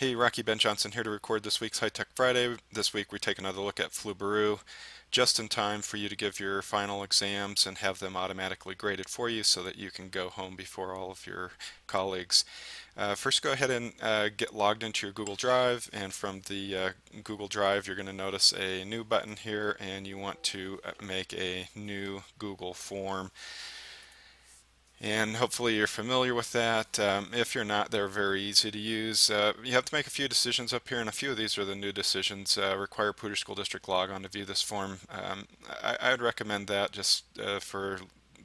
Hey, Rocky Ben Johnson here to record this week's High Tech Friday. This week we take another look at Flubaroo, just in time for you to give your final exams and have them automatically graded for you so that you can go home before all of your colleagues. First, go ahead and get logged into your Google Drive, and from the Google Drive you're going to notice a new button here, and you want to make a new Google form. And hopefully you're familiar with that. If you're not, they're very easy to use. You have to make a few decisions up here, and a few of these are the new decisions. Require Poudre School District logon to view this form. I'd recommend that just for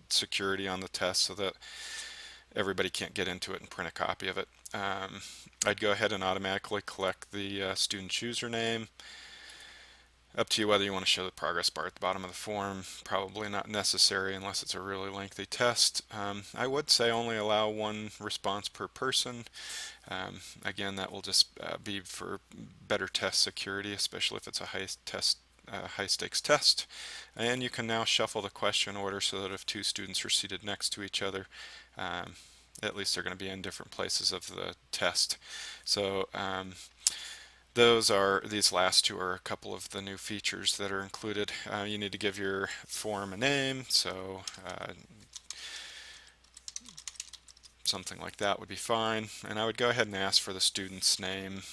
security on the test so that everybody can't get into it and print a copy of it. I'd go ahead and automatically collect the student's username. Up to you whether you want to show the progress bar at the bottom of the form. Probably not necessary unless it's a really lengthy test. I would say only allow one response per person. Again, that will just be for better test security, especially if it's a high stakes test. And you can now shuffle the question order so that if two students are seated next to each other, at least they're going to be in different places of the test. So these last two are a couple of the new features that are included. You need to give your form a name, so something like that would be fine. And I would go ahead and ask for the student's name,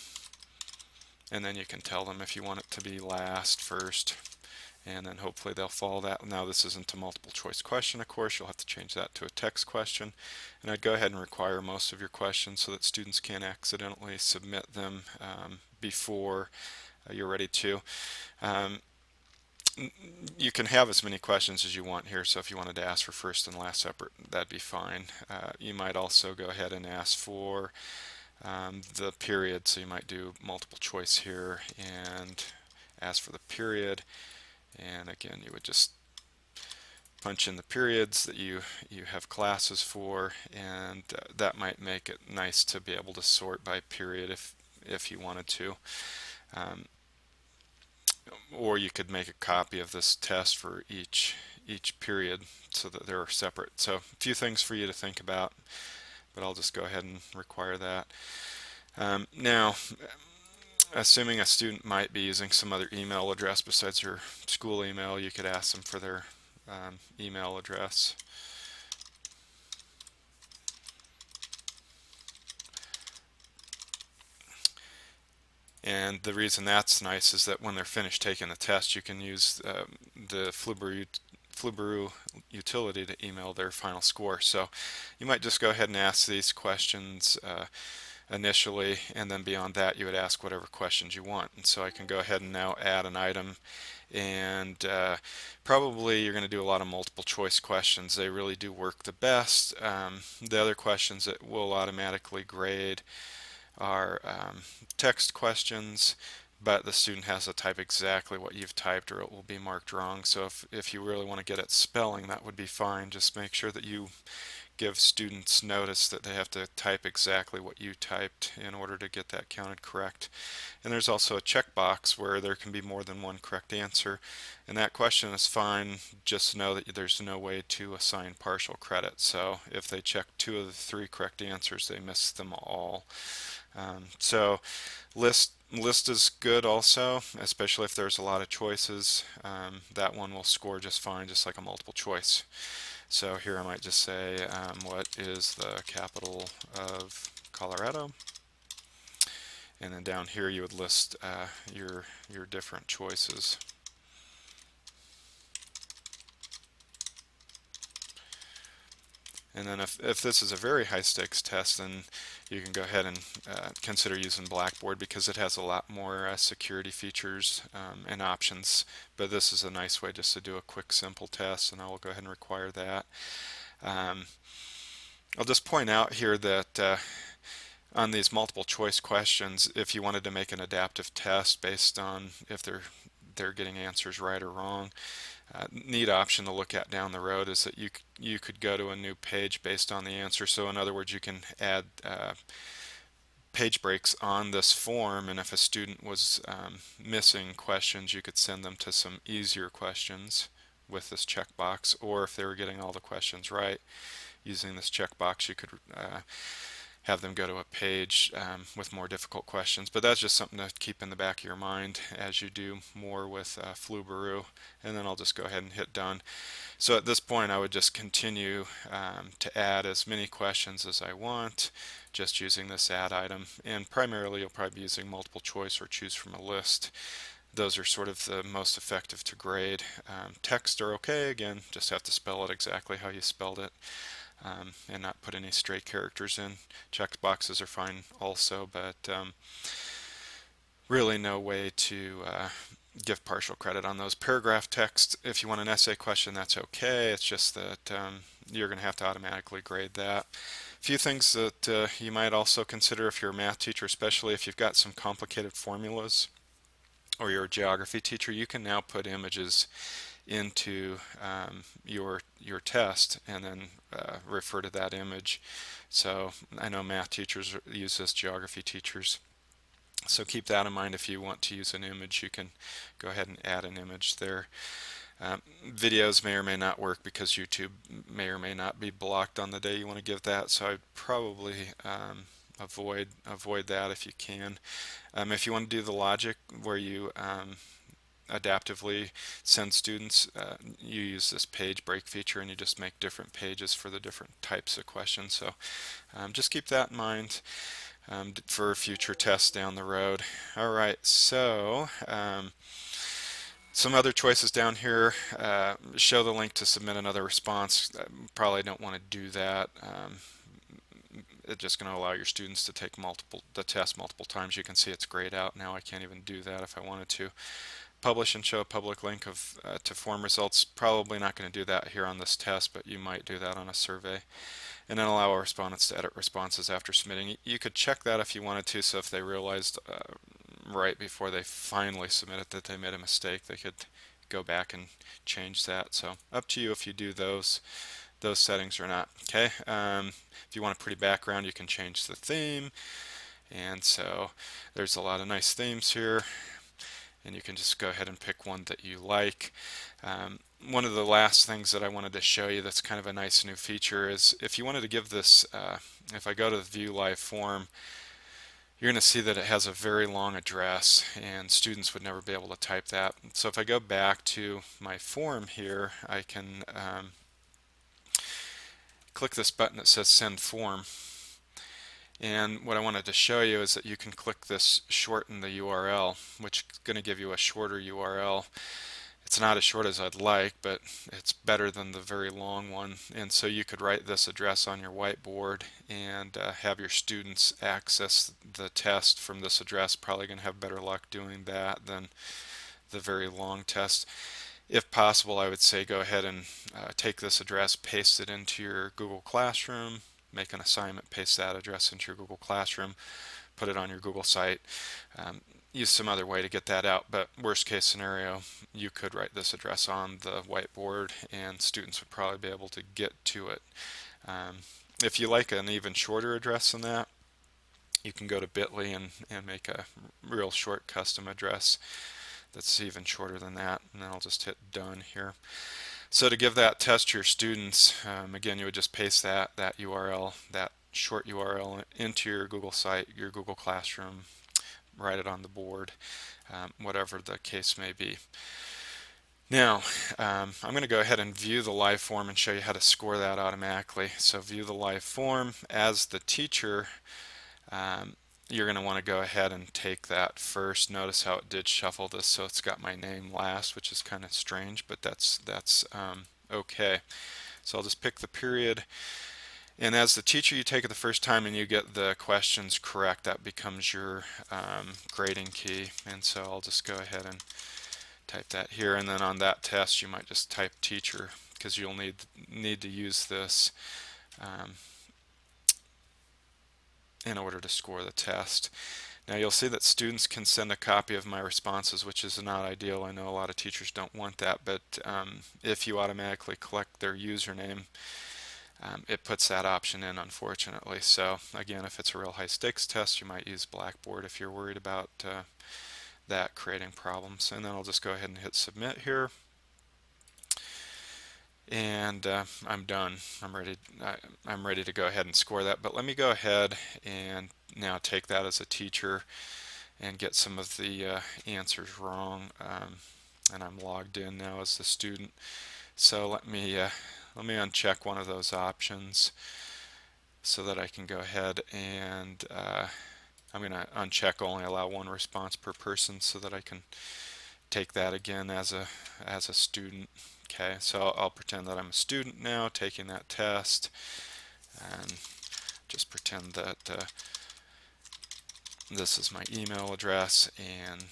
and then you can tell them if you want it to be last, first, and then hopefully they'll follow that. Now this isn't a multiple choice question, of course. You'll have to change that to a text question. And I'd go ahead and require most of your questions so that students can't accidentally submit them before you're ready to. You can have as many questions as you want here, so if you wanted to ask for first and last separate, that'd be fine. You might also go ahead and ask for the period, so you might do multiple choice here and ask for the period. And again, you would just punch in the periods that you have classes for, and that might make it nice to be able to sort by period if you wanted to. Or you could make a copy of this test for each period so that they're separate. So a few things for you to think about, but I'll just go ahead and require that. Now, assuming a student might be using some other email address besides your school email, you could ask them for their email address. And the reason that's nice is that when they're finished taking the test, you can use the Flubaroo utility to email their final score. So you might just go ahead and ask these questions initially, and then beyond that you would ask whatever questions you want. And so I can go ahead and now add an item, and probably you're going to do a lot of multiple choice questions. They really do work the best. The other questions that will automatically grade are text questions, but the student has to type exactly what you've typed or it will be marked wrong. So if you really want to get at spelling, that would be fine. Just make sure that you give students notice that they have to type exactly what you typed in order to get that counted correct. And there's also a checkbox where there can be more than one correct answer, and that question is fine. Just know that there's no way to assign partial credit. So if they check two of the three correct answers, they miss them all. So list is good also, especially if there's a lot of choices. That one will score just fine, just like a multiple choice. So here I might just say, what is the capital of Colorado? And then down here you would list your different choices. And then if this is a very high stakes test, then you can go ahead and consider using Blackboard because it has a lot more security features and options. But this is a nice way just to do a quick simple test, and I will go ahead and require that. I'll just point out here that on these multiple choice questions, if you wanted to make an adaptive test based on if they're getting answers right or wrong, neat option to look at down the road is that you could go to a new page based on the answer. So in other words, you can add page breaks on this form, and if a student was missing questions, you could send them to some easier questions with this checkbox, or if they were getting all the questions right using this checkbox, you could have them go to a page with more difficult questions. But that's just something to keep in the back of your mind as you do more with Flubaroo. And then I'll just go ahead and hit done. So at this point, I would just continue to add as many questions as I want, just using this add item. And primarily, you'll probably be using multiple choice or choose from a list. Those are sort of the most effective to grade. Text are okay. Again, just have to spell it exactly how you spelled it. And not put any stray characters in. Check boxes are fine also, but really no way to give partial credit on those. Paragraph text, if you want an essay question, that's okay. It's just that you're going to have to automatically grade that. A few things that you might also consider if you're a math teacher, especially if you've got some complicated formulas, or you're a geography teacher, you can now put images into your test and then refer to that image. So I know math teachers use this, geography teachers. So keep that in mind. If you want to use an image, you can go ahead and add an image there. Videos may or may not work because YouTube may or may not be blocked on the day you want to give that. So I'd probably avoid that if you can. If you want to do the logic where you adaptively send students, you use this page break feature and you just make different pages for the different types of questions. So just keep that in mind for future tests down the road. Alright, so some other choices down here. Show the link to submit another response. Probably don't want to do that. It's just going to allow your students to take the test multiple times. You can see it's grayed out now. I can't even do that if I wanted to. Publish and show a public link to form results. Probably not going to do that here on this test, but you might do that on a survey. And then allow respondents to edit responses after submitting. You could check that if you wanted to, so if they realized right before they finally submitted that they made a mistake, they could go back and change that. So up to you if you do those settings or not. Okay. If you want a pretty background, you can change the theme. And so there's a lot of nice themes here, and you can just go ahead and pick one that you like. One of the last things that I wanted to show you that's kind of a nice new feature is if you wanted to give this, if I go to the view live form, you're going to see that it has a very long address and students would never be able to type that. So if I go back to my form here, I can click this button that says send form. And what I wanted to show you is that you can click this shorten the URL, which is going to give you a shorter URL. It's not as short as I'd like, but it's better than the very long one. And so you could write this address on your whiteboard and have your students access the test from this address. Probably going to have better luck doing that than the very long test. If possible, I would say go ahead and take this address, paste it into your Google Classroom, make an assignment, paste that address into your Google Classroom, put it on your Google site. Use some other way to get that out, but worst case scenario, you could write this address on the whiteboard and students would probably be able to get to it. If you like an even shorter address than that, you can go to bit.ly and make a real short custom address that's even shorter than that, and then I'll just hit done here. So to give that test to your students, again, you would just paste that URL, that short URL into your Google site, your Google Classroom, write it on the board, whatever the case may be. Now, I'm going to go ahead and view the live form and show you how to score that automatically. So view the live form. As the teacher, you're going to want to go ahead and take that first. Notice how it did shuffle this, so it's got my name last, which is kind of strange, but that's okay. So I'll just pick the period. And as the teacher, you take it the first time and you get the questions correct. That becomes your grading key. And so I'll just go ahead and type that here. And then on that test, you might just type teacher because you'll need to use this in order to score the test. Now you'll see that students can send a copy of my responses, which is not ideal. I know a lot of teachers don't want that, but if you automatically collect their username, it puts that option in, unfortunately. So again, if it's a real high stakes test, you might use Blackboard if you're worried about that creating problems. And then I'll just go ahead and hit submit here. and I'm done. I'm ready to go ahead and score that. But let me go ahead and now take that as a teacher and get some of the answers wrong. And I'm logged in now as the student. So let me uncheck one of those options so that I can go ahead and I'm going to uncheck only allow one response per person so that I can take that again as a student. Okay, so I'll pretend that I'm a student now taking that test, and just pretend that this is my email address, and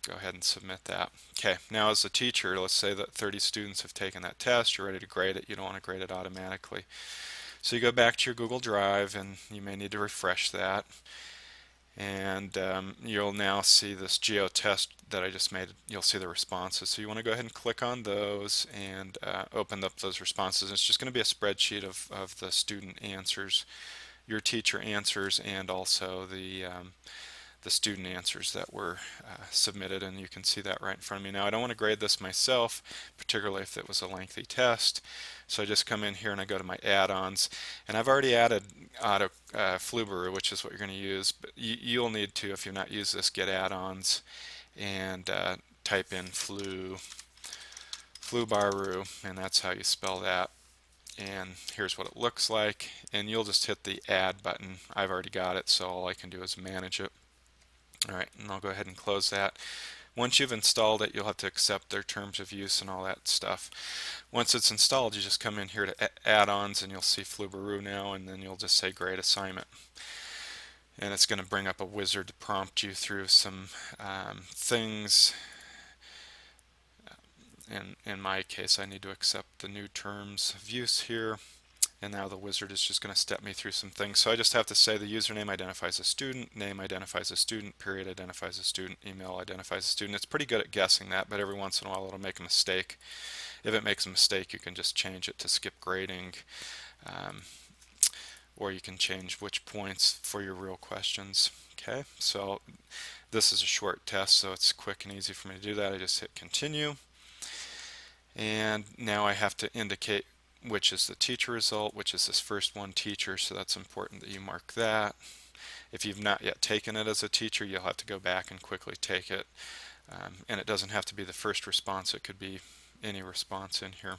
go ahead and submit that. Okay, now as a teacher, let's say that 30 students have taken that test, you're ready to grade it, you don't want to grade it automatically. So you go back to your Google Drive, and you may need to refresh that. And you'll now see this geo test that I just made. You'll see the responses. So you want to go ahead and click on those and open up those responses. It's just going to be a spreadsheet of the student answers, your teacher answers, and also the student answers that were submitted, and you can see that right in front of me. Now I don't want to grade this myself, particularly if it was a lengthy test, so I just come in here and I go to my add-ons, and I've already added auto Flubaroo, which is what you're going to use, but you'll need to, if you've not used this, get add-ons and type in Flubaroo, and that's how you spell that. And here's what it looks like, and you'll just hit the add button. I've already got it, so all I can do is manage it. Alright, and I'll go ahead and close that. Once you've installed it, you'll have to accept their terms of use and all that stuff. Once it's installed, you just come in here to add-ons, and you'll see Flubaroo now, and then you'll just say grade assignment. And it's going to bring up a wizard to prompt you through some things. In my case, I need to accept the new terms of use here. And now the wizard is just going to step me through some things. So I just have to say the username identifies a student, name identifies a student, period identifies a student, email identifies a student. It's pretty good at guessing that, but every once in a while it'll make a mistake. If it makes a mistake, you can just change it to skip grading, or you can change which points for your real questions. Okay, so this is a short test, so it's quick and easy for me to do that. I just hit continue. And now I have to indicate which is the teacher result, which is this first one, teacher, so that's important that you mark that. If you've not yet taken it as a teacher, you'll have to go back and quickly take it. And it doesn't have to be the first response, it could be any response in here.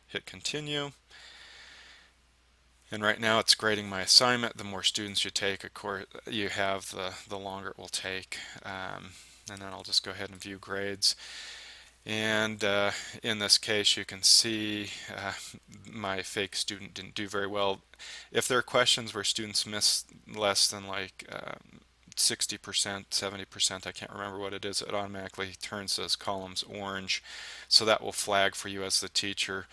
Hit continue. And right now it's grading my assignment. The more students you take, of course, you have, the longer it will take. And then I'll just go ahead and view grades. And in this case, you can see my fake student didn't do very well. If there are questions where students miss less than like 60%, 70%, I can't remember what it is, it automatically turns those columns orange. So that will flag for you as the teacher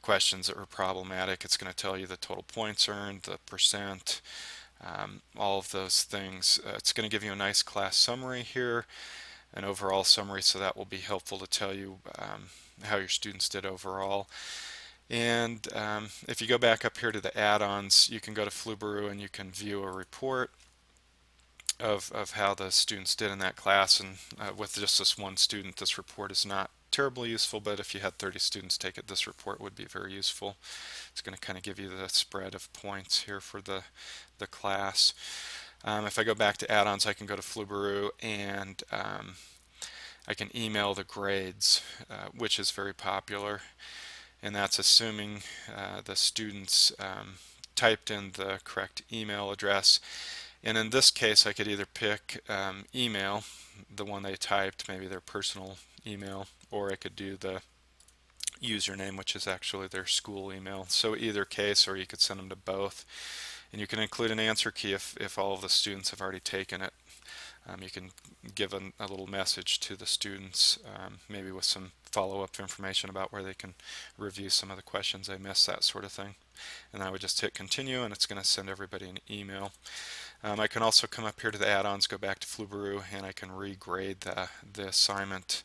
questions that were problematic. It's going to tell you the total points earned, the percent, all of those things. It's going to give you a nice class summary here, an overall summary, so that will be helpful to tell you how your students did overall. And if you go back up here to the add-ons, you can go to Flubaroo and you can view a report of how the students did in that class. And with just this one student, this report is not terribly useful, but if you had 30 students take it, this report would be very useful. It's going to kind of give you the spread of points here for the class. If I go back to add-ons, I can go to Flubaroo and I can email the grades, which is very popular, and that's assuming the students typed in the correct email address. And in this case, I could either pick email, the one they typed, maybe their personal email, or I could do the username, which is actually their school email. So either case, or you could send them to both. And you can include an answer key if all of the students have already taken it. You can give a little message to the students, maybe with some follow-up information about where they can review some of the questions they missed, that sort of thing. And I would just hit continue, and it's going to send everybody an email. I can also come up here to the add-ons, go back to Flubaroo, and I can regrade the assignment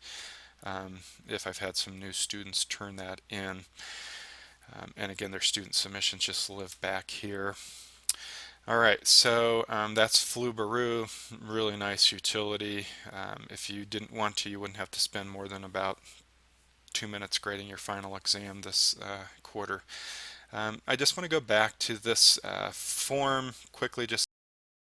if I've had some new students turn that in. And again, their student submissions just live back here. All right, so that's Flubaroo, really nice utility. If you didn't want to, you wouldn't have to spend more than about 2 minutes grading your final exam this quarter. I just want to go back to this form quickly just